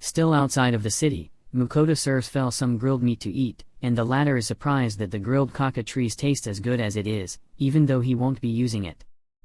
Still outside of the city, Mukoda serves Fel some grilled meat to eat, and the latter is surprised that the grilled cockatrice tastes as good as it is, even though he won't be using it.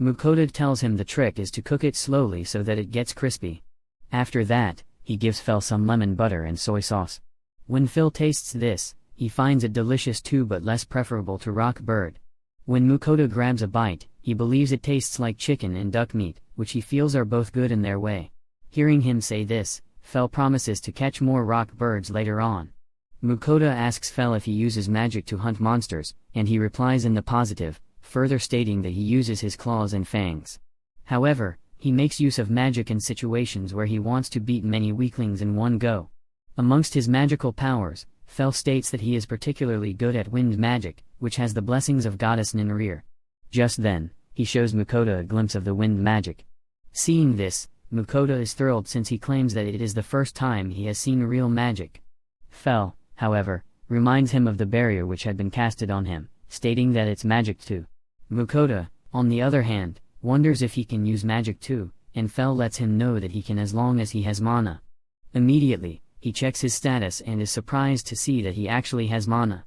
Mukoda tells him the trick is to cook it slowly so that it gets crispy. After that, he gives Fel some lemon butter and soy sauce. When Phil tastes this, he finds it delicious too, but less preferable to rock bird. When Mukoda grabs a bite, he believes it tastes like chicken and duck meat, which he feels are both good in their way. Hearing him say this, Fel promises to catch more rock birds later on. Mukoda asks Fel if he uses magic to hunt monsters, and he replies in the positive, further stating that he uses his claws and fangs. However, he makes use of magic in situations where he wants to beat many weaklings in one go. Amongst his magical powers, Fel states that he is particularly good at wind magic, which has the blessings of goddess Ninrir. Just then, he shows Mukoda a glimpse of the wind magic. Seeing this, Mukoda is thrilled since he claims that it is the first time he has seen real magic. Fel, however, reminds him of the barrier which had been casted on him, stating that it's magic too. Mukoda, on the other hand, wonders if he can use magic too, and Fel lets him know that he can as long as he has mana. Immediately, he checks his status and is surprised to see that he actually has mana.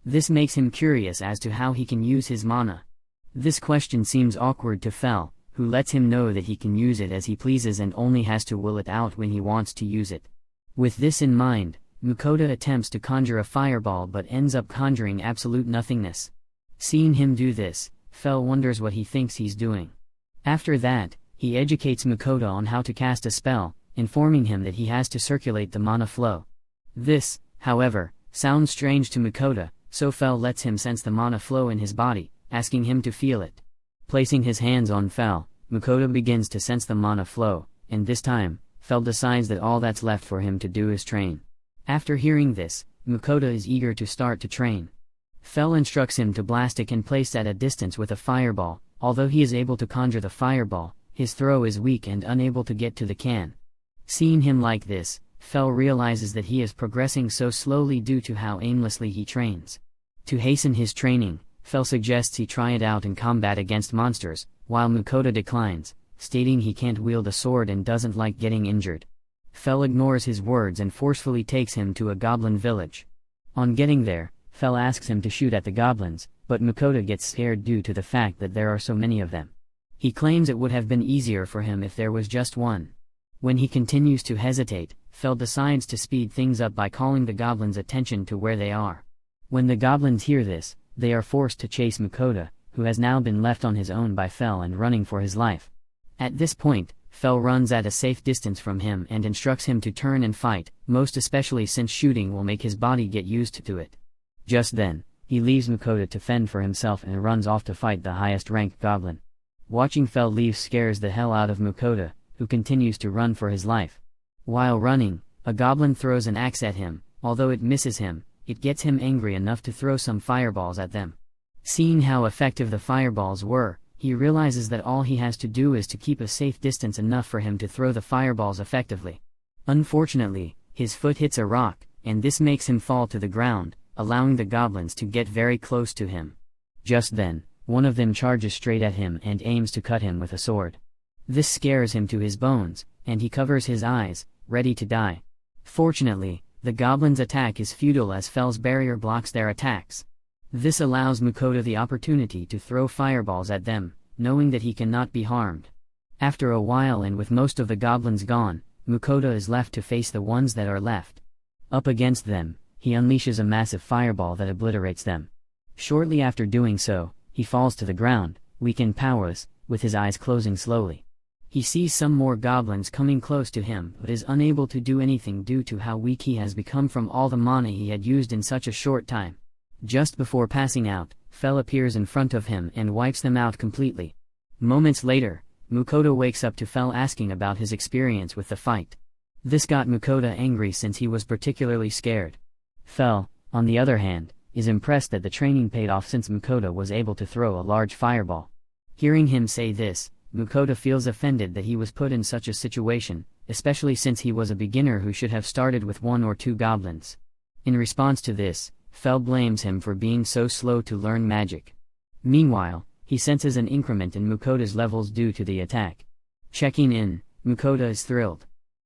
This makes him curious as to how he can use his mana. This question seems awkward to Fel, who lets him know that he can use it as he pleases and only has to will it out when he wants to use it. With this in mind, Mukoda attempts to conjure a fireball but ends up conjuring absolute nothingness. Seeing him do this, Fel wonders what he thinks he's doing. After that, he educates Mukoda on how to cast a spell, informing him that he has to circulate the mana flow. This, however, sounds strange to Mukoda, so Fel lets him sense the mana flow in his body, asking him to feel it. Placing his hands on Fel, Mukoda begins to sense the mana flow, and this time, Fel decides that all that's left for him to do is train. After hearing this, Mukoda is eager to start to train. Fel instructs him to blast it and place at a distance with a fireball. Although he is able to conjure the fireball, his throw is weak and unable to get to the can. Seeing him like this, Fel realizes that he is progressing so slowly due to how aimlessly he trains. To hasten his training, Fel suggests he try it out in combat against monsters, while Mukoda declines, stating he can't wield a sword and doesn't like getting injured. Fel ignores his words and forcefully takes him to a goblin village. On getting there, Fel asks him to shoot at the goblins, but Mukoda gets scared due to the fact that there are so many of them. He claims it would have been easier for him if there was just one. When he continues to hesitate, Fel decides to speed things up by calling the goblins' attention to where they are. When the goblins hear this, they are forced to chase Mukoda, who has now been left on his own by Fel and running for his life. At this point, Fel runs at a safe distance from him and instructs him to turn and fight, most especially since shooting will make his body get used to it. Just then, he leaves Mukoda to fend for himself and runs off to fight the highest-ranked goblin. Watching Fel leave scares the hell out of Mukoda, who continues to run for his life. While running, a goblin throws an axe at him. Although it misses him, it gets him angry enough to throw some fireballs at them. Seeing how effective the fireballs were, he realizes that all he has to do is to keep a safe distance enough for him to throw the fireballs effectively. Unfortunately, his foot hits a rock, and this makes him fall to the ground, allowing the goblins to get very close to him. Just then, one of them charges straight at him and aims to cut him with a sword. This scares him to his bones, and he covers his eyes, ready to die. Fortunately, the goblins' attack is futile as Fel's barrier blocks their attacks. This allows Mukoda the opportunity to throw fireballs at them, knowing that he cannot be harmed. After a while and with most of the goblins gone, Mukoda is left to face the ones that are left. Up against them, he unleashes a massive fireball that obliterates them. Shortly after doing so, he falls to the ground, weak and powerless, with his eyes closing slowly. He sees some more goblins coming close to him but is unable to do anything due to how weak he has become from all the mana he had used in such a short time. Just before passing out, Fel appears in front of him and wipes them out completely. Moments later, Mukoda wakes up to Fel asking about his experience with the fight. This got Mukoda angry since he was particularly scared. Fel, on the other hand, is impressed that the training paid off since Mukoda was able to throw a large fireball. Hearing him say this, Mukoda feels offended that he was put in such a situation, especially since he was a beginner who should have started with 1 or 2 goblins. In response to this, Fel blames him for being so slow to learn magic. Meanwhile, he senses an increment in Mukoda's levels due to the attack. Checking in, Mukoda is thrilled.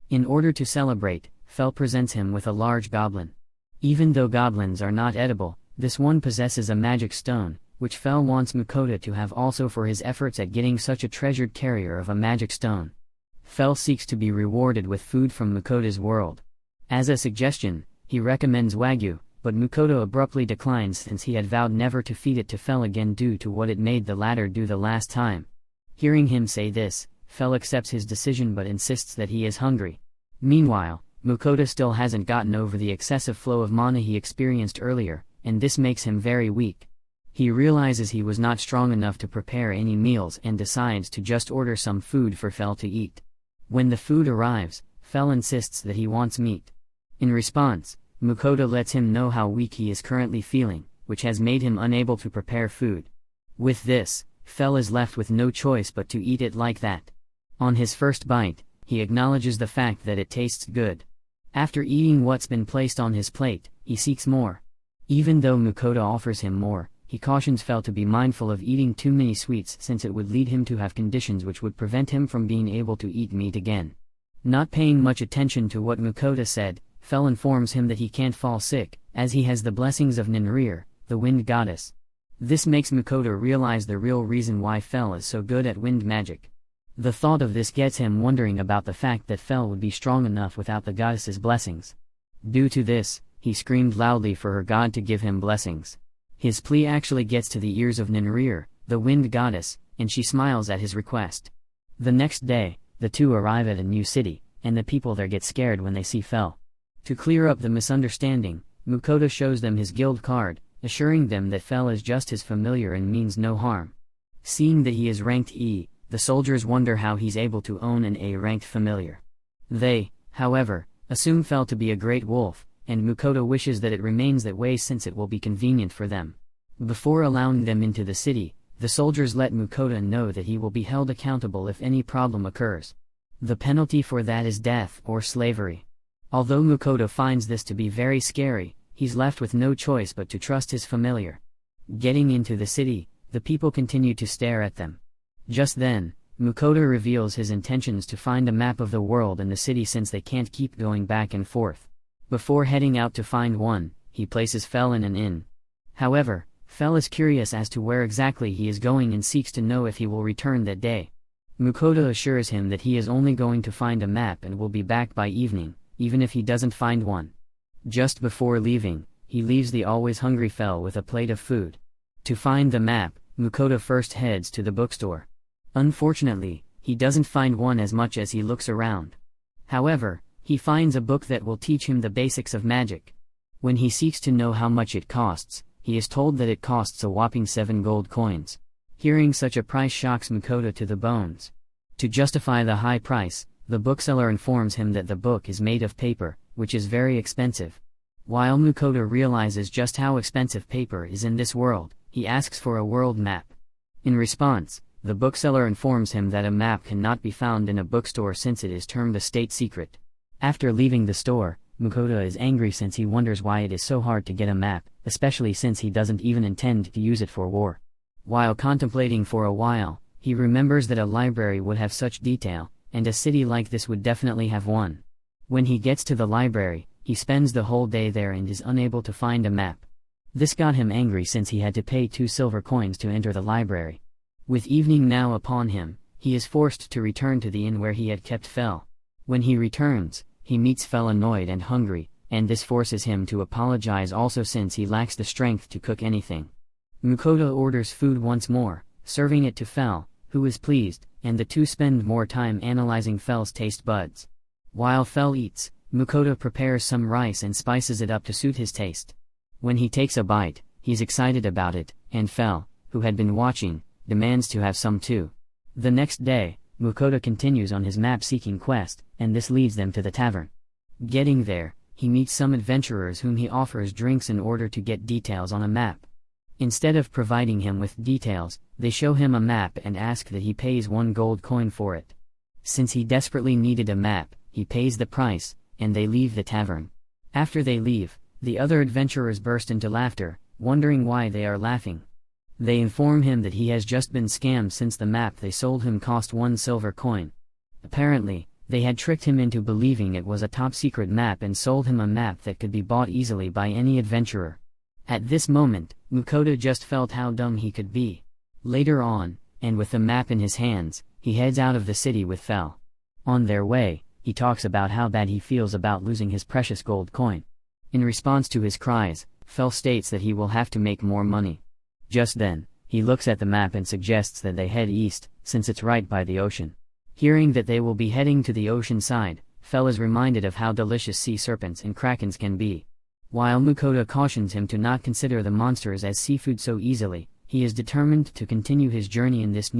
In order to celebrate, Fel presents him with a large goblin. Even though goblins are not edible, this one possesses a magic stone, which Fel wants Mukoda to have also for his efforts at getting such a treasured carrier of a magic stone. Fel seeks to be rewarded with food from Mukoda's world. As a suggestion, he recommends Wagyu, but Mukoda abruptly declines since he had vowed never to feed it to Fel again due to what it made the latter do the last time. Hearing him say this, Fel accepts his decision but insists that he is hungry. Meanwhile, Mukoda still hasn't gotten over the excessive flow of mana he experienced earlier, and this makes him very weak. He realizes he was not strong enough to prepare any meals and decides to just order some food for Fel to eat. When the food arrives, Fel insists that he wants meat. In response, Mukoda lets him know how weak he is currently feeling, which has made him unable to prepare food. With this, Fel is left with no choice but to eat it like that. On his first bite, he acknowledges the fact that it tastes good. After eating what's been placed on his plate, he seeks more. Even though Mukoda offers him more, he cautions Fel to be mindful of eating too many sweets since it would lead him to have conditions which would prevent him from being able to eat meat again. Not paying much attention to what Mukoda said, Fel informs him that he can't fall sick, as he has the blessings of Ninrir, the wind goddess. This makes Mukoda realize the real reason why Fel is so good at wind magic. The thought of this gets him wondering about the fact that Fel would be strong enough without the goddess's blessings. Due to this, he screamed loudly for her god to give him blessings. His plea actually gets to the ears of Ninrir, the wind goddess, and she smiles at his request. The next day, the two arrive at a new city, and the people there get scared when they see Fel. To clear up the misunderstanding, Mukoda shows them his guild card, assuring them that Fel is just his familiar and means no harm. Seeing that he is ranked E, the soldiers wonder how he's able to own an A-ranked familiar. They, however, assume Fel to be a great wolf, and Mukoda wishes that it remains that way since it will be convenient for them. Before allowing them into the city, the soldiers let Mukoda know that he will be held accountable if any problem occurs. The penalty for that is death or slavery. Although Mukoda finds this to be very scary, he's left with no choice but to trust his familiar. Getting into the city, the people continue to stare at them. Just then, Mukoda reveals his intentions to find a map of the world and the city since they can't keep going back and forth. Before heading out to find one, he places Fel in an inn. However, Fel is curious as to where exactly he is going and seeks to know if he will return that day. Mukoda assures him that he is only going to find a map and will be back by evening, even if he doesn't find one. Just before leaving, he leaves the always hungry Fel with a plate of food. To find the map, Mukoda first heads to the bookstore. Unfortunately, he doesn't find one as much as he looks around. However, he finds a book that will teach him the basics of magic. When he seeks to know how much it costs, he is told that it costs a whopping 7 gold coins. Hearing such a price shocks Mukoda to the bones. To justify the high price, the bookseller informs him that the book is made of paper, which is very expensive. While Mukoda realizes just how expensive paper is in this world, he asks for a world map. In response, the bookseller informs him that a map cannot be found in a bookstore since it is termed a state secret. After leaving the store, Mukoda is angry since he wonders why it is so hard to get a map, especially since he doesn't even intend to use it for war. While contemplating for a while, he remembers that a library would have such detail, and a city like this would definitely have one. When he gets to the library, he spends the whole day there and is unable to find a map. This got him angry since he had to pay 2 silver coins to enter the library. With evening now upon him, he is forced to return to the inn where he had kept Fel. When he returns, he meets Fel annoyed and hungry, and this forces him to apologize also since he lacks the strength to cook anything. Mukoda orders food once more, serving it to Fel, who is pleased, and the two spend more time analyzing Fel's taste buds. While Fel eats, Mukoda prepares some rice and spices it up to suit his taste. When he takes a bite, he's excited about it, and Fel, who had been watching, demands to have some too. The next day, Mukoda continues on his map-seeking quest, and this leads them to the tavern. Getting there, he meets some adventurers whom he offers drinks in order to get details on a map. Instead of providing him with details, they show him a map and ask that he pays 1 gold coin for it. Since he desperately needed a map, he pays the price, and they leave the tavern. After they leave, the other adventurers burst into laughter, wondering why they are laughing. They inform him that he has just been scammed since the map they sold him cost 1 silver coin. Apparently, They had tricked him into believing it was a top-secret map and sold him a map that could be bought easily by any adventurer. At this moment, Mukoda just felt how dumb he could be. Later on, and with the map in his hands, he heads out of the city with Fel. On their way, he talks about how bad he feels about losing his precious gold coin. In response to his cries, Fel states that he will have to make more money. Just then, he looks at the map and suggests that they head east, since it's right by the ocean. Hearing that they will be heading to the ocean side, Fel is reminded of how delicious sea serpents and krakens can be. While Mukoda cautions him to not consider the monsters as seafood so easily, he is determined to continue his journey in this